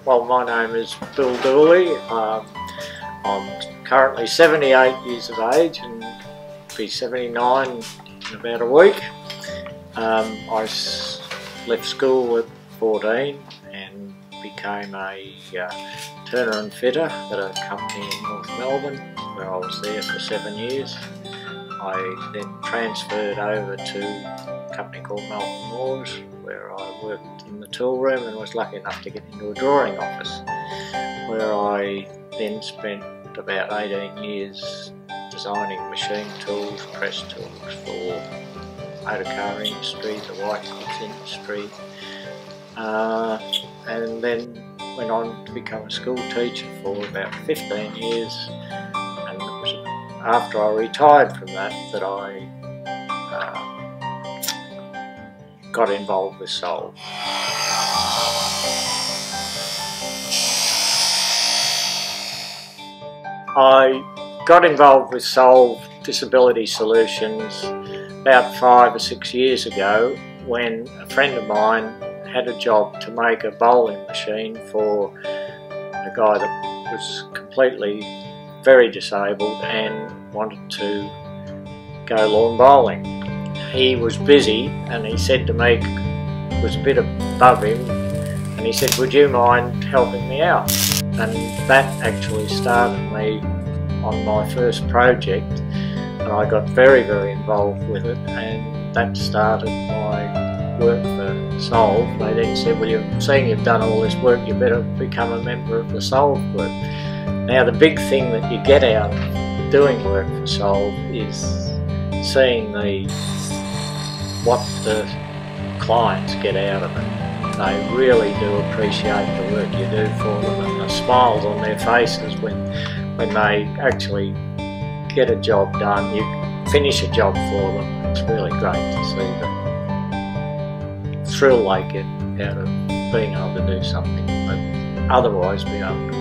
Well, my name is Bill Dooley. I'm currently 78 years of age and be 79 in about a week. I left school at 14 and became a turner and fitter at a company in North Melbourne, where I was there for 7 years. I then transferred over to a company called Melbourne Moores, where I worked in the tool room and was lucky enough to get into a drawing office, where I then spent about 18 years designing machine tools, press tools for motor car industry, the white goods industry, and then went on to become a school teacher for about 15 years, and it was after I retired from that I got involved with Solve. I got involved with Solve Disability Solutions about 5 or 6 years ago, when a friend of mine had a job to make a bowling machine for a guy that was completely very disabled and wanted to go lawn bowling. He was busy and he said to me, it was a bit above him, and he said, would you mind helping me out? And that actually started me on my first project, and I got very involved with it, and that started my work for Solve. They then said, well, seeing you've done all this work, you better become a member of the Solve group. Now, the big thing that you get out of doing work for Solve is seeing what the clients get out of it. They really do appreciate the work you do for them, and the smiles on their faces when they actually get a job done, you finish a job for them. It's really great to see the thrill they get out of being able to do something they'd otherwise be able to.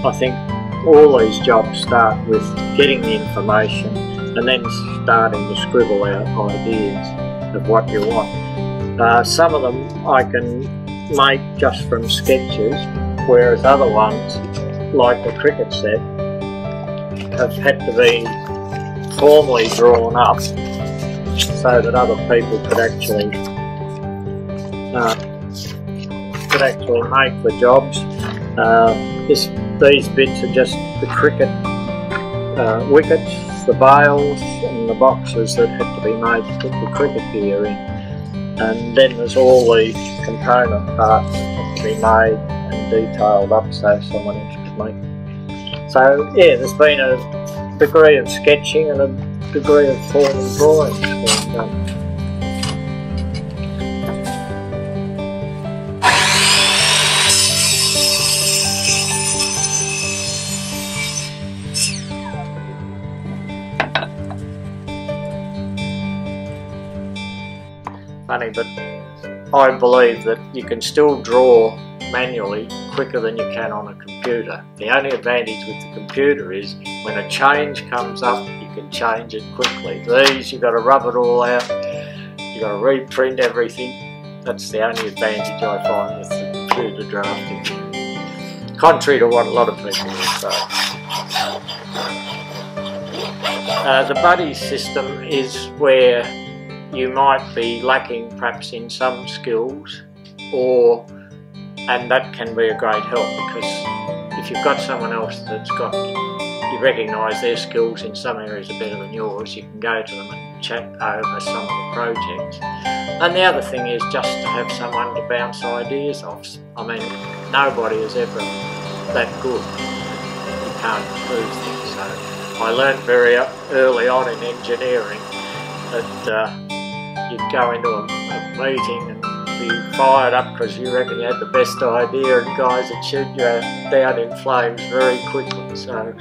I think all these jobs start with getting the information and then starting to scribble out ideas of what you want. Some of them I can make just from sketches, whereas other ones, like the cricket set, have had to be formally drawn up so that other people could actually make the jobs. These bits are just the cricket wickets, the bails and the boxes that had to be made to put the cricket gear in. And then there's all the component parts that have to be made and detailed up so someone else could make it. So yeah, there's been a degree of sketching and a degree of formal drawing being done. Funny, but I believe that you can still draw manually quicker than you can on a computer. The only advantage with the computer is when a change comes up, you can change it quickly. These, you've got to rub it all out, you've got to reprint everything. That's the only advantage I find with the computer drafting, contrary to what a lot of people will say. The buddy system is where you might be lacking perhaps in some skills, and that can be a great help, because if you've got someone else that's you recognise their skills in some areas are better than yours, you can go to them and chat over some of the projects. And the other thing is just to have someone to bounce ideas off. I mean, nobody is ever that good. You can't improve things. So I learned very early on in engineering that you'd go into a meeting and be fired up because you reckon you had the best idea, and guys would shoot you down in flames very quickly. So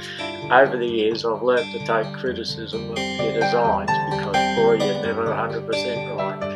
over the years I've learnt to take criticism of your designs, because boy, you're never 100% right.